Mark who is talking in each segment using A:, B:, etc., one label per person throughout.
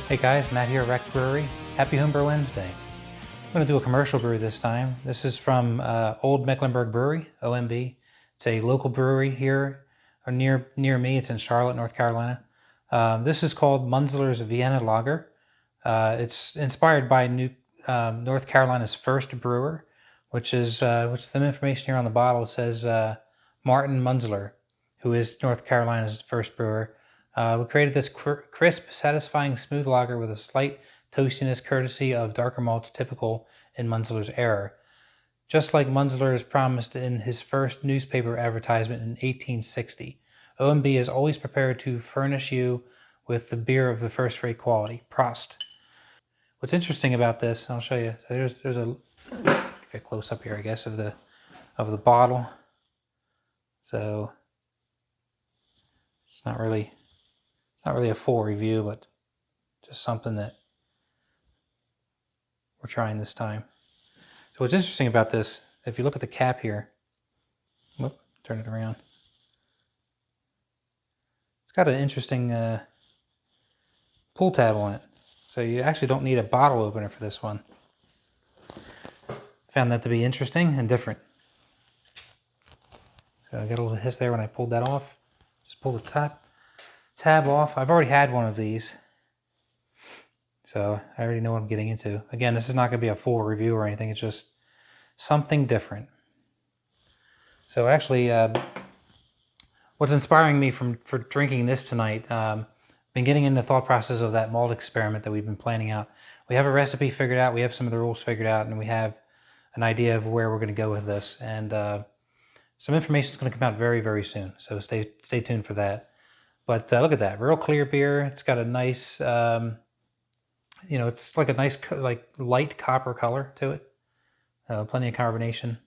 A: Hey guys, Matt here at Rec Brewery. Happy Homebrew Wednesday. I'm going to do a commercial brew this time. This is from Old Mecklenburg Brewery, OMB. It's a local brewery here or near me. It's in Charlotte, North Carolina. This is called Munzler's Vienna Lager. It's inspired by North Carolina's first brewer, which the information here on the bottle says Martin Munzler, who is North Carolina's first brewer. We created this crisp, satisfying, smooth lager with a slight toastiness courtesy of darker malts typical in Munzler's era. Just like Munzler promised in his first newspaper advertisement in 1860, OMB is always prepared to furnish you with the beer of the first-rate quality. Prost. What's interesting about this, I'll show you. So there's a give a close up here, I guess, of the bottle. So it's not really a full review, but just something that we're trying this time. So what's interesting about this, if you look at the cap here, turn it around. It's got an interesting pull tab on it. So you actually don't need a bottle opener for this one. Found that to be interesting and different. So I got a little hiss there when I pulled that off. Just pull the tab off. I've already had one of these, so I already know what I'm getting into. Again, this is not going to be a full review or anything. It's just something different. So actually, what's inspiring me for drinking this tonight, been getting in the thought process of that malt experiment that we've been planning out. We have a recipe figured out, we have some of the rules figured out, and we have an idea of where we're going to go with this. And some information is going to come out very, very soon. So stay tuned for that. But look at that, real clear beer. It's got a nice, it's like a nice, light copper color to it. Plenty of carbonation.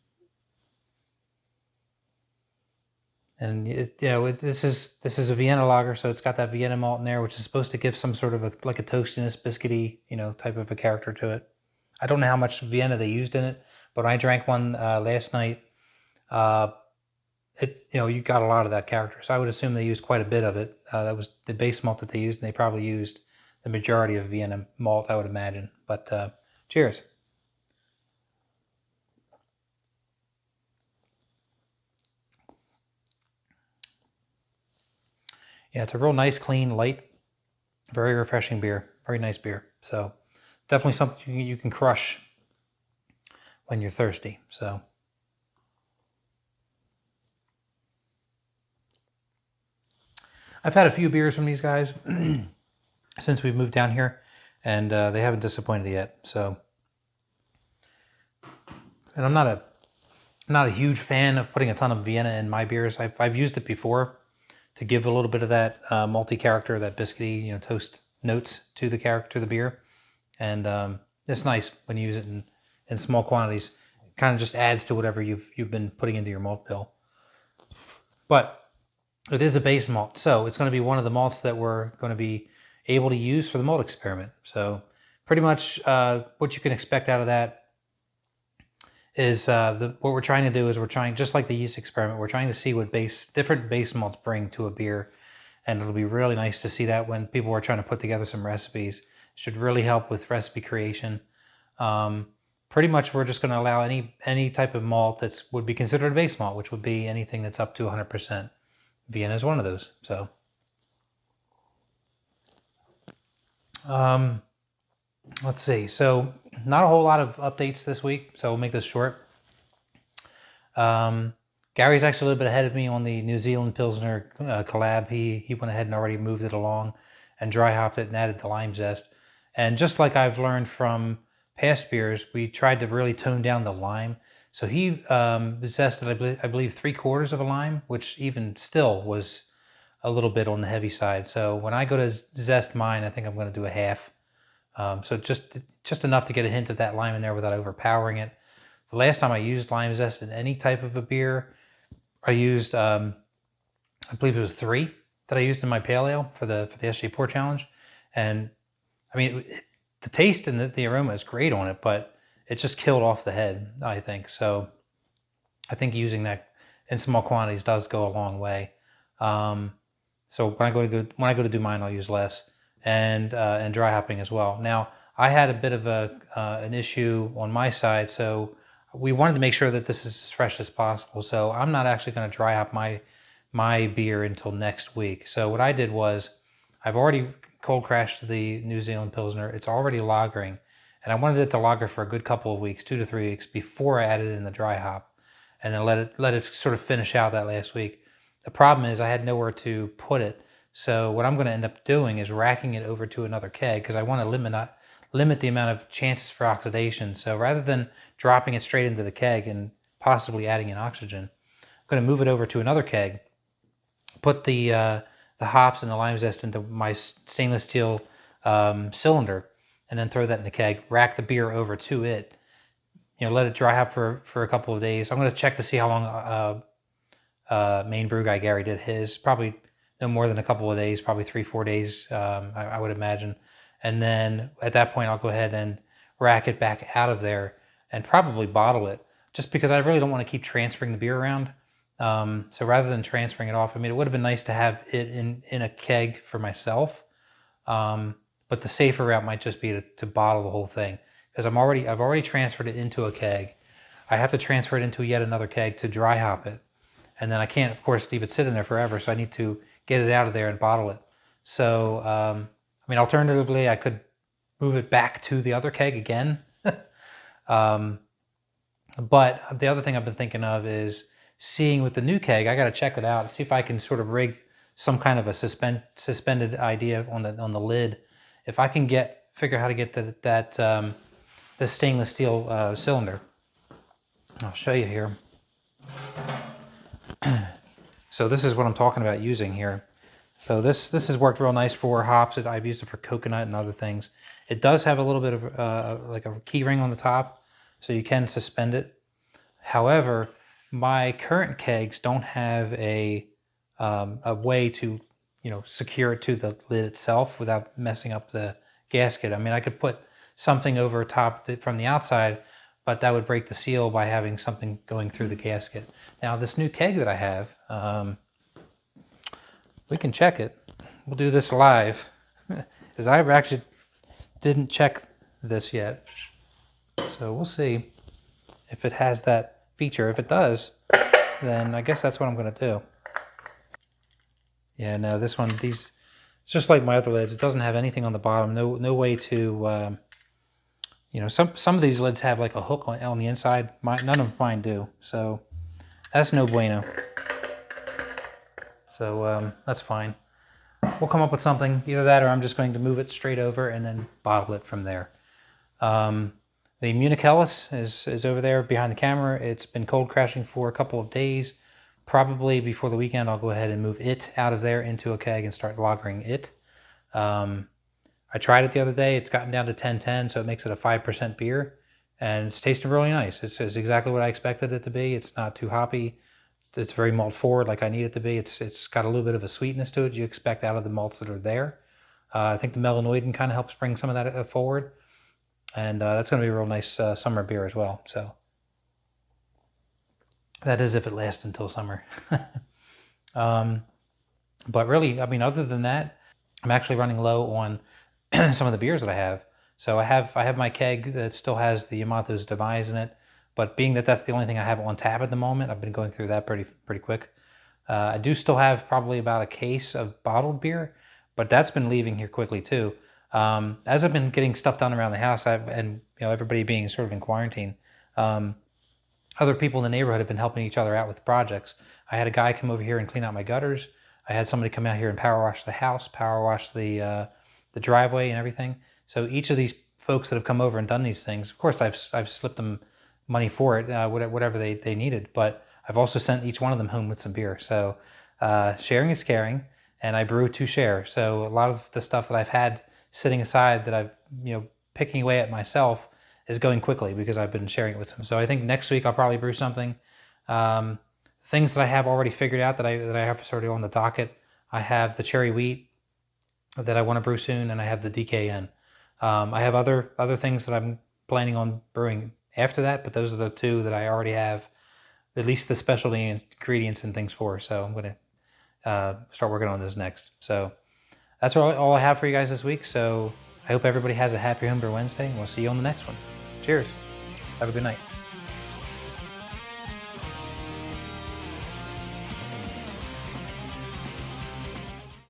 A: And this is a Vienna lager, so it's got that Vienna malt in there, which is supposed to give some sort of a toastiness, biscuity, type of a character to it. I don't know how much Vienna they used in it, but I drank one last night. You got a lot of that character, so I would assume they used quite a bit of it. That was the base malt that they used, and they probably used the majority of Vienna malt, I would imagine. But cheers. Yeah, it's a real nice, clean, light, very refreshing beer. Very nice beer. So definitely something you can crush when you're thirsty. So I've had a few beers from these guys since we've moved down here, and they haven't disappointed yet. So, and I'm not a huge fan of putting a ton of Vienna in my beers. I've used it before to give a little bit of that malty character, that biscuity, toast notes to the beer, and it's nice when you use it in small quantities. It kind of just adds to whatever you've been putting into your malt bill. But it is a base malt, so it's going to be one of the malts that we're going to be able to use for the malt experiment. So pretty much what you can expect out of that is what we're trying to do is just like the yeast experiment, we're trying to see what different base malts bring to a beer, and it'll be really nice to see that when people are trying to put together some recipes. It should really help with recipe creation. Pretty much we're just going to allow any type of malt that would be considered a base malt, which would be anything that's up to 100%. Vienna is one of those. So let's see. So not a whole lot of updates this week, so we'll make this short. Gary's actually a little bit ahead of me on the New Zealand Pilsner collab. He went ahead and already moved it along and dry hopped it and added the lime zest. And just like I've learned from past beers, we tried to really tone down the lime. So he zested, I believe, 3/4 of a lime, which even still was a little bit on the heavy side. So when I go to zest mine, I think I'm going to do a half. So just enough to get a hint of that lime in there without overpowering it. The last time I used lime zest in any type of a beer, I used, I believe it was 3 that I used in my pale ale for the SJ Pour Challenge. And I mean, the taste and the aroma is great on it, but it just killed off the head, I think. So I think using that in small quantities does go a long way. So when I go to do mine, I'll use less. and dry hopping as well. Now, I had a bit of an issue on my side, so we wanted to make sure that this is as fresh as possible. So I'm not actually going to dry hop my beer until next week. So what I did was I've already cold crashed the New Zealand Pilsner. It's already lagering, and I wanted it to lager for a good couple of weeks, 2 to 3 weeks, before I added in the dry hop, and then let it sort of finish out that last week. The problem is I had nowhere to put it. So what I'm going to end up doing is racking it over to another keg because I want to limit the amount of chances for oxidation. So rather than dropping it straight into the keg and possibly adding in oxygen, I'm going to move it over to another keg, put the hops and the lime zest into my stainless steel cylinder, and then throw that in the keg, rack the beer over to it, let it dry hop for a couple of days. I'm going to check to see how long main brew guy Gary did his. Probably no more than a couple of days, probably 3-4 days, I would imagine. And then at that point, I'll go ahead and rack it back out of there and probably bottle it, just because I really don't want to keep transferring the beer around. So rather than transferring it off, it would have been nice to have it in a keg for myself. But the safer route might just be to bottle the whole thing, because I've already transferred it into a keg. I have to transfer it into yet another keg to dry hop it. And then I can't, of course, leave it sitting there forever. So I need to get it out of there and bottle it. So, alternatively, I could move it back to the other keg again. But the other thing I've been thinking of is seeing with the new keg, I got to check it out, see if I can sort of rig some kind of a suspended idea on the lid. If I can figure out how to get the stainless steel cylinder. I'll show you here. So this is what I'm talking about using here. So this has worked real nice for hops. I've used it for coconut and other things. It does have a little bit of like a key ring on the top, so you can suspend it. However, my current kegs don't have a way to secure it to the lid itself without messing up the gasket. I could put something over top from the outside, but that would break the seal by having something going through the gasket. Now this new keg that I have, we can check it. We'll do this live, because I actually didn't check this yet. So we'll see if it has that feature. If it does, then I guess that's what I'm going to do. Yeah, no, this one, it's just like my other lids. It doesn't have anything on the bottom. No way to, some of these lids have like a hook on the inside. None of mine do. So that's no bueno. So that's fine. We'll come up with something, either that or I'm just going to move it straight over and then bottle it from there. The Munichelis is over there behind the camera. It's been cold crashing for a couple of days. Probably before the weekend, I'll go ahead and move it out of there into a keg and start lagering it. I tried it the other day. It's gotten down to 10-10, so it makes it a 5% beer. And it's tasting really nice. It's exactly what I expected it to be. It's not too hoppy. It's very malt forward like I need it to be. It's got a little bit of a sweetness to it you expect out of the malts that are there. I think the melanoidin kind of helps bring some of that forward. And that's going to be a real nice summer beer as well. So that is if it lasts until summer. But really, other than that, I'm actually running low on some of the beers that I have. So I have my keg that still has the Yamato's Demise in it. But being that that's the only thing I have on tap at the moment, I've been going through that pretty quick. I do still have probably about a case of bottled beer, but that's been leaving here quickly too. As I've been getting stuff done around the house, everybody being sort of in quarantine, other people in the neighborhood have been helping each other out with projects. I had a guy come over here and clean out my gutters. I had somebody come out here and power wash the house, power wash the driveway and everything. So each of these folks that have come over and done these things, of course, I've slipped them money for it, whatever they needed. But I've also sent each one of them home with some beer. So sharing is caring, and I brew to share. So a lot of the stuff that I've had sitting aside that I've picking away at myself is going quickly because I've been sharing it with them. So I think next week I'll probably brew something. Things that I have already figured out that I have sort of on the docket. I have the cherry wheat that I want to brew soon, and I have the DKN. I have other things that I'm planning on brewing after that, but those are the two that I already have at least the specialty ingredients and things for. So I'm going to start working on those next. So That's all I have for you guys this week. So I hope everybody has a happy Homebrew Wednesday, and we'll see you on the next one. Cheers. Have a good night.